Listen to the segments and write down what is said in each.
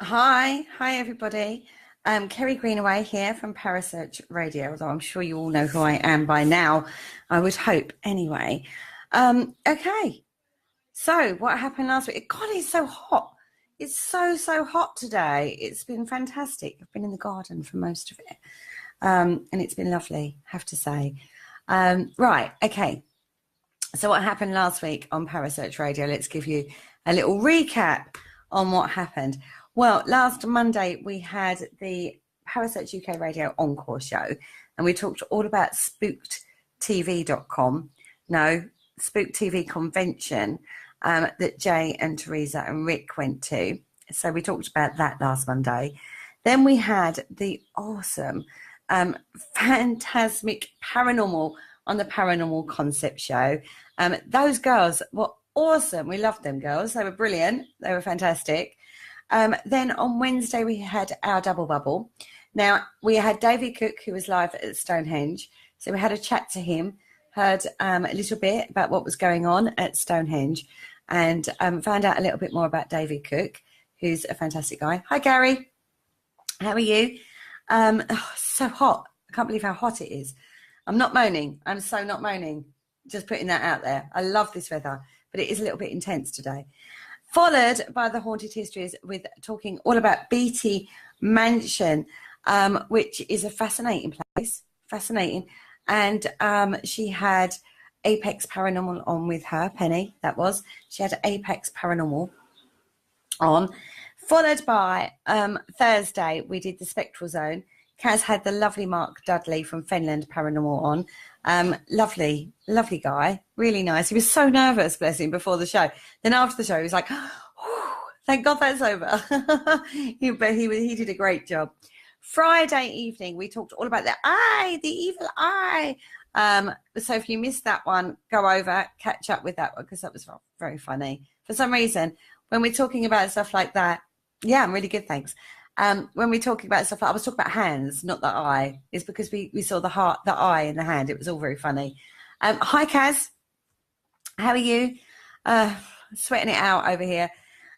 Hi everybody. Kerry Greenawa here from Parasearch Radio, although I'm sure you all know who I am by now, I would hope anyway. Okay, so what happened last week? God, it's so hot. It's so hot today. It's been fantastic. I've been in the garden for most of it, and it's been lovely, I have to say. Right, okay. So what happened last week on Parasearch Radio? Let's give you a little recap on what happened. Well, last Monday we had the Parasearch UK Radio Encore show, and we talked all about spookedtv.com. No, Spook TV convention that Jay and Teresa and Rick went to. So we talked about that last Monday. Then we had the awesome Phantasmic Paranormal on the Paranormal Concept Show. Those girls were awesome. We loved them girls. They were brilliant. They were fantastic. Then on Wednesday, we had our double bubble. Now, we had David Cook, who was live at Stonehenge. So we had a chat to him, heard a little bit about what was going on at Stonehenge, and found out a little bit more about David Cook, who's a fantastic guy. Hi, Gary. How are you? So hot. I can't believe how hot it is. I'm not moaning. I'm so not moaning. Just putting that out there. I love this weather, but it is a little bit intense today. Followed by the Haunted Histories with talking all about Beatty Mansion, which is a fascinating place. Fascinating. And she had Apex Paranormal on with her, Penny, that was. She had Apex Paranormal on. Followed by Thursday, we did the Spectral Zone. Kaz had the lovely Mark Dudley from Fenland Paranormal on. Lovely guy, really nice. He was so nervous, bless him, before the show. Then after the show, he was like, thank God that's over. But he did a great job. Friday evening, we talked all about the evil eye. So if you missed that one, go over, catch up with that one, because that was very funny. For some reason, when we're talking about stuff like that, yeah, I'm really good, thanks. When we're talking about stuff, I was talking about hands, not the eye. It's because we saw the eye in the hand. It was all very funny. Hi, Kaz. How are you? Sweating it out over here.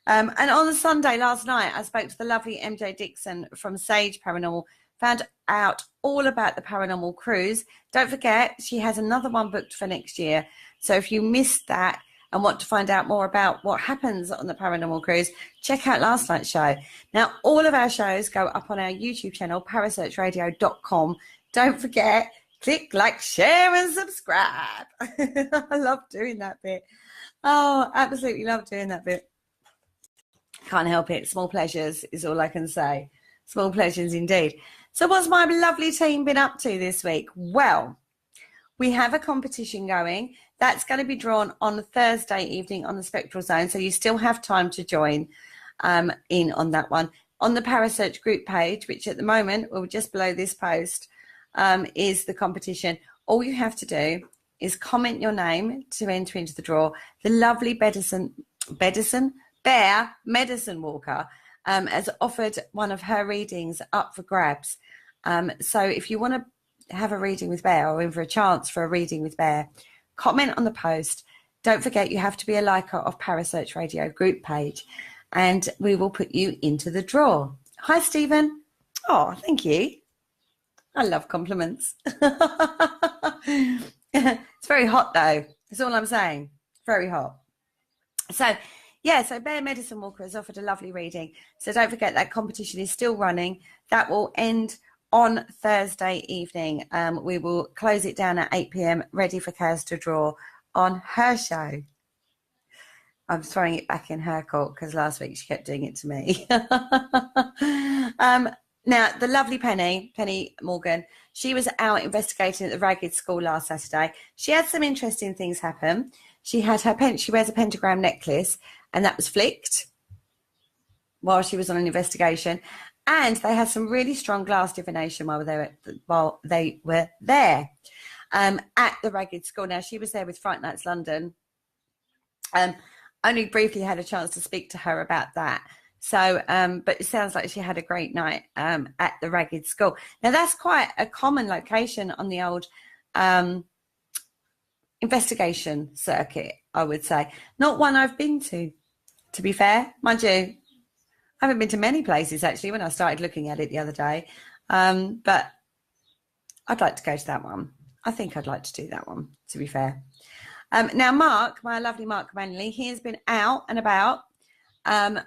And on the Sunday last night, I spoke to the lovely MJ Dixon from Sage Paranormal, found out all about the Paranormal Cruise. Don't forget, she has another one booked for next year. So if you missed that and want to find out more about what happens on the Paranormal Cruise, check out last night's show. Now, all of our shows go up on our YouTube channel, parasearchradio.com. Don't forget, click like, share, and subscribe. I love doing that bit. Oh, absolutely love doing that bit. Can't help it. Small pleasures is all I can say. Small pleasures indeed. So what's my lovely team been up to this week? Well, we have a competition going. That's going to be drawn on Thursday evening on the Spectral Zone, so you still have time to join in on that one. On the Parasearch group page, which at the moment, well, just below this post, is the competition. All you have to do is comment your name to enter into the draw. The lovely Bear Medicine Walker has offered one of her readings up for grabs. So if you want to have a reading with Bear, or in for a chance for a reading with Bear, comment on the post. Don't forget, you have to be a liker of Parasearch Radio group page, and we will put you into the draw. Hi, Stephen. Oh, thank you. I love compliments. It's very hot, though. That's all I'm saying. Very hot. So, yeah, so Bear Medicine Walker has offered a lovely reading. So don't forget, that competition is still running. That will end on Thursday evening. We will close it down at 8 p.m, ready for Kaz to draw on her show. I'm throwing it back in her court because last week she kept doing it to me. Now, the lovely Penny Morgan, she was out investigating at the Ragged School last Saturday. She had some interesting things happen. She had she wears a pentagram necklace, and that was flicked while she was on an investigation. And they had some really strong glass divination while they were there at the Ragged School. Now, she was there with Fright Nights London. Only briefly had a chance to speak to her about that. So, but it sounds like she had a great night at the Ragged School. Now, that's quite a common location on the old investigation circuit, I would say. Not one I've been to be fair. Mind you, I haven't been to many places, actually, when I started looking at it the other day. But I'd like to go to that one. I think I'd like to do that one, to be fair. Now, Mark, my lovely Mark Manley, he has been out and about on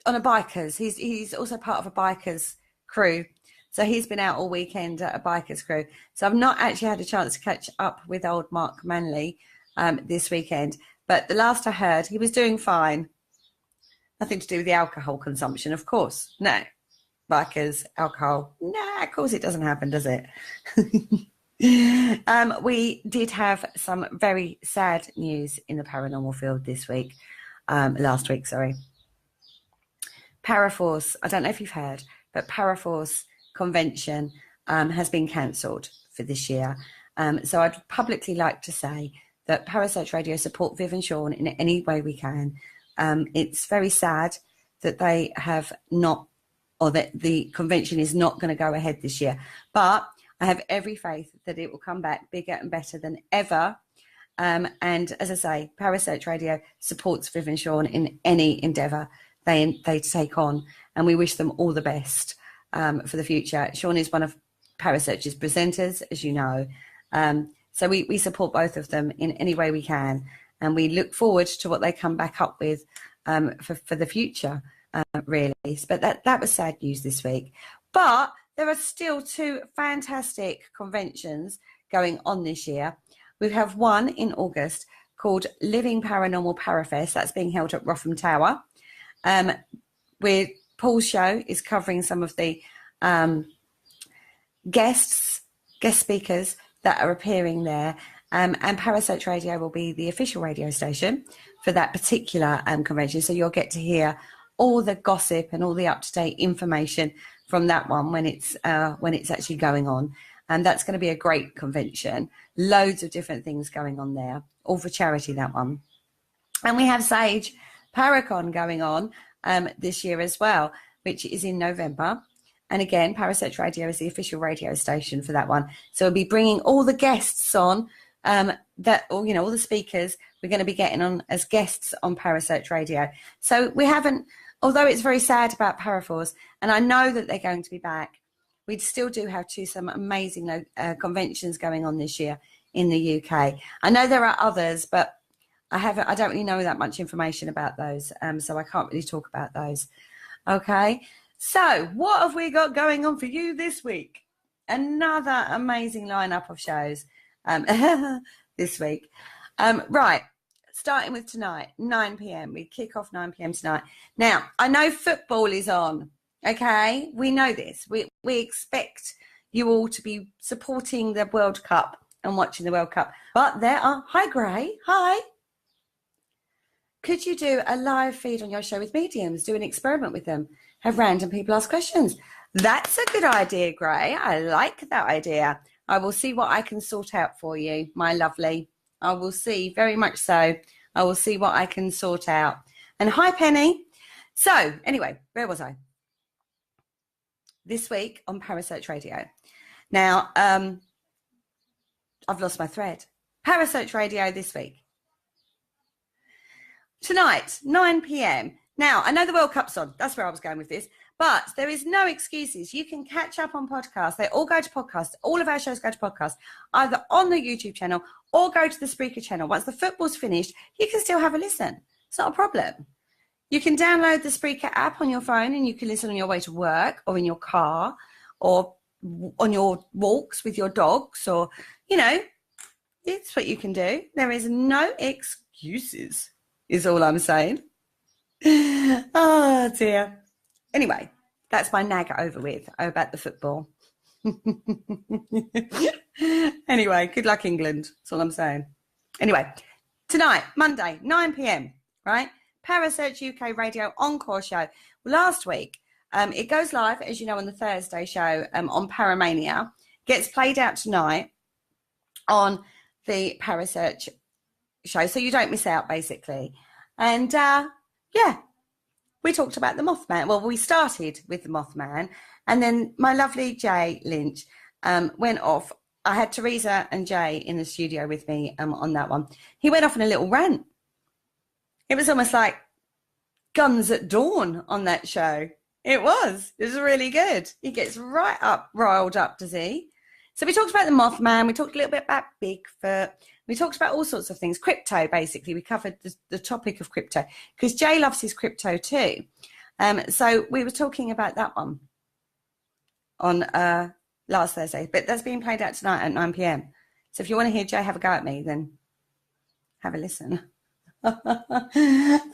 a bikers. He's also part of a bikers crew. So he's been out all weekend at a bikers crew. So I've not actually had a chance to catch up with old Mark Manley this weekend. But the last I heard, he was doing fine. Nothing to do with the alcohol consumption, of course. No. Bikers, alcohol. Nah, of course it doesn't happen, does it? We did have some very sad news in the paranormal field last week. Paraforce, I don't know if you've heard, but Paraforce convention has been cancelled for this year. So I'd publicly like to say that Parasearch Radio support Viv and Sean in any way we can. It's very sad that they have not, or that the convention is not going to go ahead this year. But I have every faith that it will come back bigger and better than ever. And as I say, Parasearch Radio supports Viv and Sean in any endeavour they take on. And we wish them all the best for the future. Sean is one of Parasearch's presenters, as you know. So we support both of them in any way we can. And we look forward to what they come back up with for the future, really. But that was sad news this week. But there are still 2 fantastic conventions going on this year. We have one in August called Living Paranormal Parafest. That's being held at Rotham Tower. Where Paul's show is covering some of the guest speakers that are appearing there. And Parasearch Radio will be the official radio station for that particular convention. So you'll get to hear all the gossip and all the up-to-date information from that one when it's actually going on. And that's going to be a great convention. Loads of different things going on there, all for charity, that one. And we have Sage Paracon going on this year as well, which is in November. And again, Parasearch Radio is the official radio station for that one. So we'll be bringing all the guests on all the speakers we're going to be getting on as guests on Parasearch Radio. So we haven't, although it's very sad about Paraforce, and I know that they're going to be back, we still do have some amazing conventions going on this year in the UK. I know there are others, but I don't really know that much information about those, so I can't really talk about those. Okay, so what have we got going on for you this week? Another amazing lineup of shows this week. Right, starting with tonight, 9 p.m. We kick off 9 p.m. tonight. Now, I know football is on, okay? We know this. We expect you all to be supporting the World Cup and watching the World Cup. But there are... Hi, Gray. Hi. Could you do a live feed on your show with mediums? Do an experiment with them? Have random people ask questions? That's a good idea, Gray. I like that idea. I will see what I can sort out for you, my lovely. I will see, very much so. I will see what I can sort out. And hi, Penny. So, anyway, where was I? This week on Parasearch Radio. Now, I've lost my thread. Parasearch Radio this week. Tonight, 9 p.m. Now, I know the World Cup's on. That's where I was going with this. But there is no excuses. You can catch up on podcasts. They all go to podcasts. All of our shows go to podcasts, either on the YouTube channel or go to the Spreaker channel. Once the football's finished, you can still have a listen. It's not a problem. You can download the Spreaker app on your phone and you can listen on your way to work or in your car or on your walks with your dogs or, it's what you can do. There is no excuses, is all I'm saying. Oh, dear. Anyway, that's my nag over with about the football. Anyway, good luck, England. That's all I'm saying. Anyway, tonight, Monday, 9 p.m, right? Parasearch UK Radio Encore show. Last week, it goes live, as you know, on the Thursday show on Paramania. Gets played out tonight on the Parasearch show, so you don't miss out, basically. And, we talked about the Mothman. Well, we started with the Mothman, and then my lovely Jay Lynch went off. I had Teresa and Jay in the studio with me on that one. He went off on a little rant. It was almost like, guns at dawn on that show. It was really good. He gets riled up, does he? So we talked about the Mothman. We talked a little bit about Bigfoot. We talked about all sorts of things. Crypto, basically. We covered the topic of crypto because Jay loves his crypto too. So we were talking about that one on last Thursday, but that's being played out tonight at 9 p.m. So if you want to hear Jay have a go at me, then have a listen.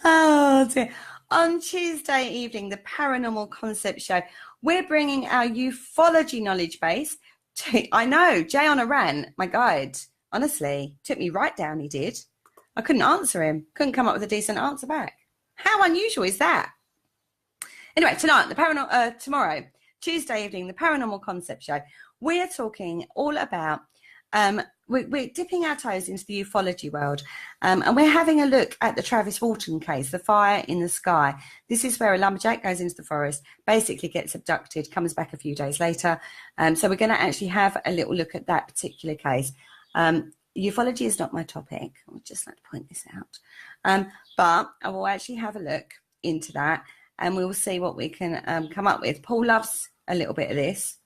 Oh dear. On Tuesday evening, the Paranormal Concept Show, we're bringing our ufology knowledge base to, I know, Jay on a rant, my guide, honestly, took me right down, he did. I couldn't answer him, couldn't come up with a decent answer back. How unusual is that? Anyway, tomorrow, Tuesday evening, the Paranormal Concept Show, we're talking all about, we're dipping our toes into the ufology world, and we're having a look at the Travis Walton case, the fire in the sky. This is where a lumberjack goes into the forest, basically gets abducted, comes back a few days later. So we're going to actually have a little look at that particular case. Ufology is not my topic. I would just like to point this out. But I will actually have a look into that, and we will see what we can come up with. Paul loves a little bit of this,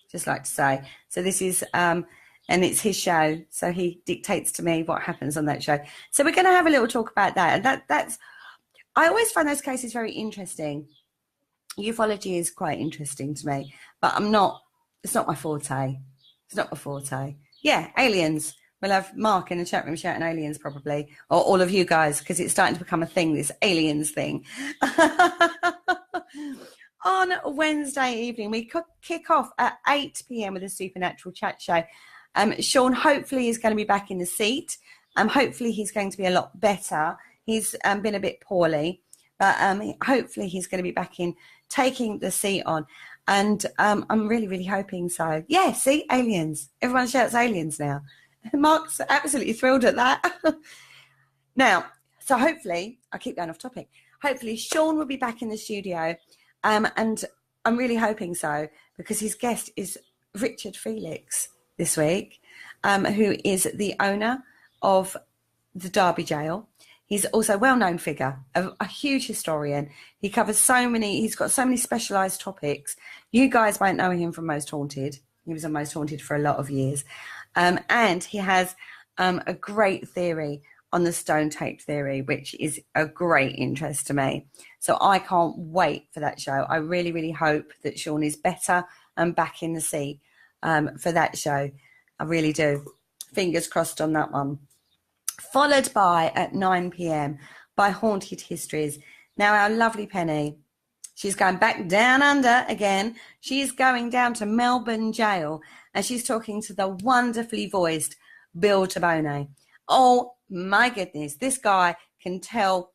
just like to say. So this is... and it's his show, so he dictates to me what happens on that show. So we're going to have a little talk about that. And that's, I always find those cases very interesting. Ufology is quite interesting to me, but it's not my forte. It's not my forte. Yeah, aliens. We'll have Mark in the chat room shouting aliens probably, or all of you guys, because it's starting to become a thing, this aliens thing. On Wednesday evening, we kick off at 8 p.m. with a supernatural chat show. Sean hopefully is going to be back in the seat. Hopefully he's going to be a lot better. He's been a bit poorly, but hopefully he's going to be back in taking the seat on. And I'm really, really hoping so. Yeah, see, aliens. Everyone shouts aliens now. Mark's absolutely thrilled at that. Now, so hopefully, I keep going off topic. Hopefully Sean will be back in the studio. And I'm really hoping so, because his guest is Richard Felix this week, who is the owner of the Derby Jail. He's also a well-known figure, a huge historian. He's got so many specialised topics. You guys won't know him from Most Haunted. He was on Most Haunted for a lot of years. And he has a great theory on the stone tape theory, which is a great interest to me. So I can't wait for that show. I really, really hope that Sean is better and back in the seat for that show. I really do. Fingers crossed on that one. Followed by, at 9 p.m, by Haunted Histories. Now, our lovely Penny, she's going back down under again. She's going down to Melbourne Jail, and she's talking to the wonderfully voiced Bill Tabone. Oh, my goodness. This guy can tell.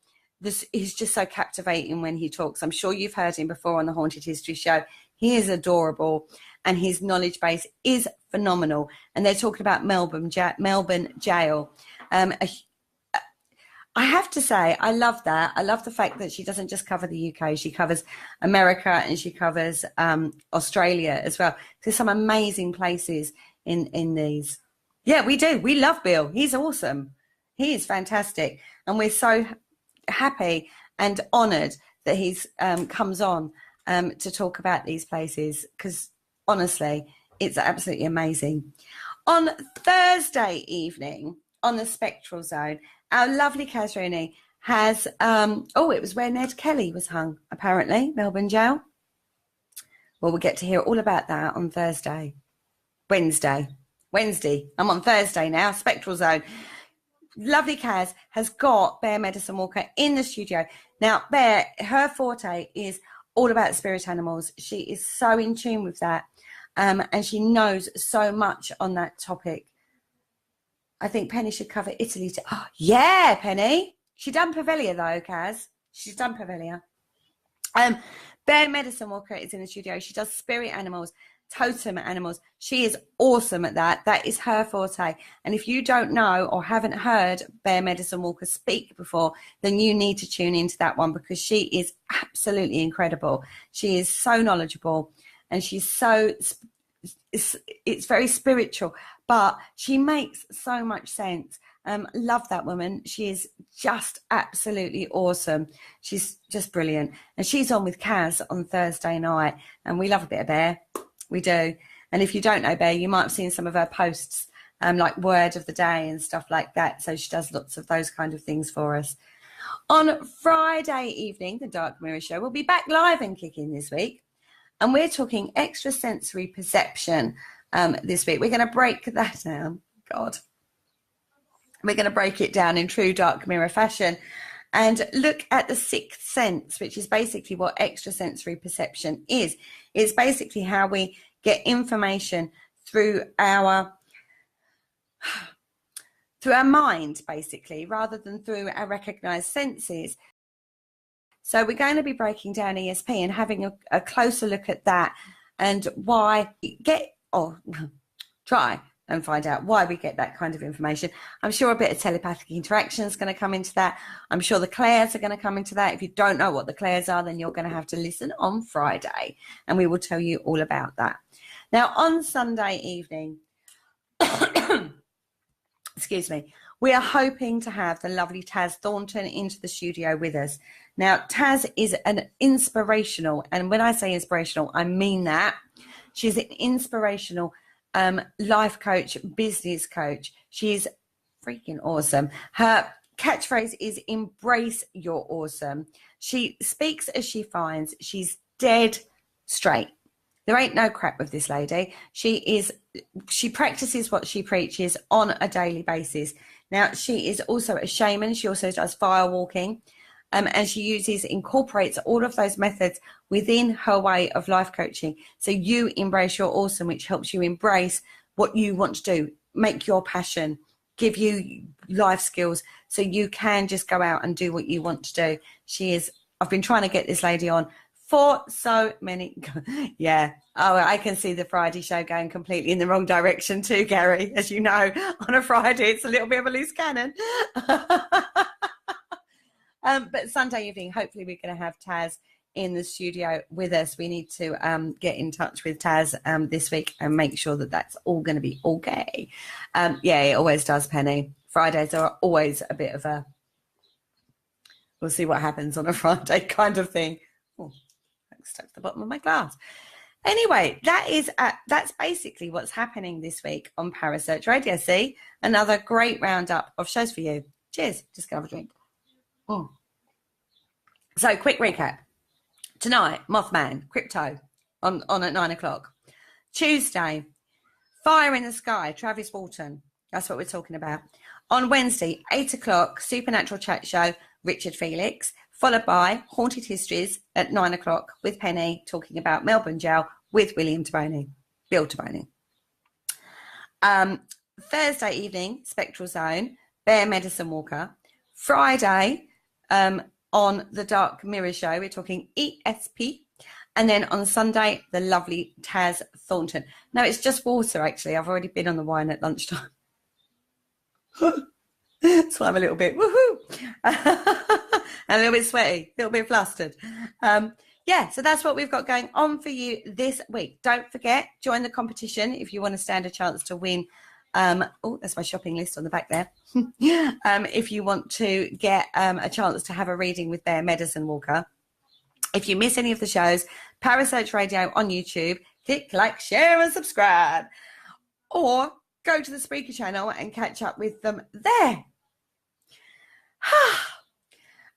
He's just so captivating when he talks. I'm sure you've heard him before on the Haunted History Show. He is adorable, and his knowledge base is phenomenal. And they're talking about Melbourne Jail. I have to say, I love that. I love the fact that she doesn't just cover the UK. She covers America, and she covers Australia as well. There's some amazing places in these. Yeah, we do. We love Bill. He's awesome. He is fantastic. And we're so happy and honoured that he's comes on to talk about these places, because honestly, it's absolutely amazing. On Thursday evening, on the Spectral Zone, our lovely Kaz Rooney has, it was where Ned Kelly was hung, apparently, Melbourne Jail. Well, we'll get to hear all about that on Wednesday. I'm on Thursday now, Spectral Zone. Lovely Kaz has got Bear Medicine Walker in the studio. Now, Bear, her forte is all about spirit animals. She is so in tune with that, and she knows so much on that topic. I think Penny should cover Italy too. Oh, yeah, Penny. She done Pavelia though, Kaz. She's done Pavelia. Bear Medicine Walker is in the studio. She does spirit animals, totem animals. She is awesome at that. That is her forte. And if you don't know or haven't heard Bear Medicine Walker speak before, then you need to tune into that one, because she is absolutely incredible. She is so knowledgeable, and she's so, it's very spiritual, but she makes so much sense. Love that woman. She is just absolutely awesome. She's just brilliant. And she's on with Kaz on Thursday night. And we love a bit of Bear. We do. And if you don't know Bear, you might have seen some of her posts, like word of the day and stuff like that. So she does lots of those kind of things for us. On Friday evening, the Dark Mirror Show will be back live and kicking this week. And we're talking extrasensory perception this week. We're going to break that down. God. We're going to break it down in true Dark Mirror fashion and look at the sixth sense, which is basically what extrasensory perception is. It's basically how we get information through our mind, basically, rather than through our recognized senses. So we're going to be breaking down ESP and having a closer look at that and try and find out why we get that kind of information. I'm sure a bit of telepathic interaction is going to come into that. I'm sure the clairs are going to come into that. If you don't know what the clairs are, then you're going to have to listen on Friday, and we will tell you all about that. Now, on Sunday evening, excuse me, we are hoping to have the lovely Taz Thornton into the studio with us. Now, Taz is an inspirational, and when I say inspirational, I mean that. She's an inspirational life coach, business coach. She's freaking awesome. Her catchphrase is embrace your awesome. She speaks as she finds. She's dead straight. There ain't no crap with this lady. She practices what she preaches on a daily basis. Now, she is also a shaman. She also does fire walking. And she incorporates all of those methods within her way of life coaching. So you embrace your awesome, which helps you embrace what you want to do, make your passion, give you life skills so you can just go out and do what you want to do. I've been trying to get this lady on for so many. Yeah. Oh, I can see the Friday show going completely in the wrong direction too, Gary. As you know, on a Friday, it's a little bit of a loose cannon. But Sunday evening, hopefully we're going to have Taz in the studio with us. We need to get in touch with Taz this week and make sure that that's all going to be okay. Yeah, it always does, Penny. Fridays are always a bit of a we'll see what happens on a Friday kind of thing. Oh, I stuck to the bottom of my glass. Anyway, that's basically what's happening this week on Parasearch Radio. See, another great roundup of shows for you. Cheers. Just gonna have a drink. Oh. So, quick recap. Tonight, Mothman, Crypto, on at 9 o'clock. Tuesday, Fire in the Sky, Travis Walton. That's what we're talking about. On Wednesday, 8 o'clock, Supernatural Chat Show, Richard Felix, followed by Haunted Histories at 9 o'clock with Penny talking about Melbourne Jail with Bill Taboni. Thursday evening, Spectral Zone, Bear Medicine Walker. Friday, on the Dark Mirror Show, we're talking ESP. And then on Sunday, the lovely Taz Thornton. No, it's just water, actually. I've already been on the wine at lunchtime. So I'm a little bit woohoo. And a little bit sweaty, a little bit flustered. Yeah, so that's what we've got going on for you this week. Don't forget, join the competition if you want to stand a chance to win. Oh, that's my shopping list on the back there. If you want to get a chance to have a reading with Bear Medicine Walker. If you miss any of the shows, Parasearch Radio on YouTube, click like, share and subscribe. Or go to the Spreaker channel and catch up with them there.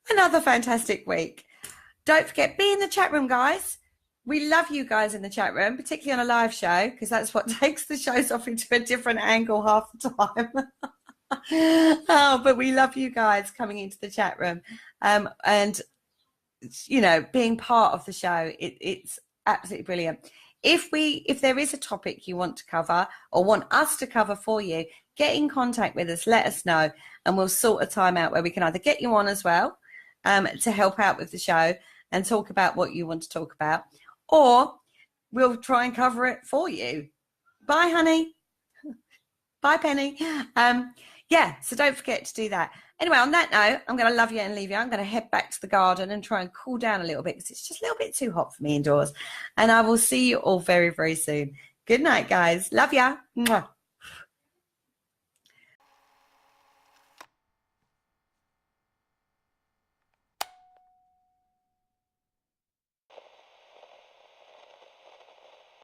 Another fantastic week. Don't forget, be in the chat room, guys. We love you guys in the chat room, particularly on a live show, because that's what takes the shows off into a different angle half the time. Oh, but we love you guys coming into the chat room. And, you know, being part of the show, it's absolutely brilliant. If there is a topic you want to cover or want us to cover for you, get in contact with us, let us know, and we'll sort a time out where we can either get you on as well to help out with the show and talk about what you want to talk about, or we'll try and cover it for you. Bye, honey. Bye, Penny. Yeah, so don't forget to do that. Anyway, on that note, I'm going to love you and leave you. I'm going to head back to the garden and try and cool down a little bit because it's just a little bit too hot for me indoors. And I will see you all very, very soon. Good night, guys. Love ya. Mwah.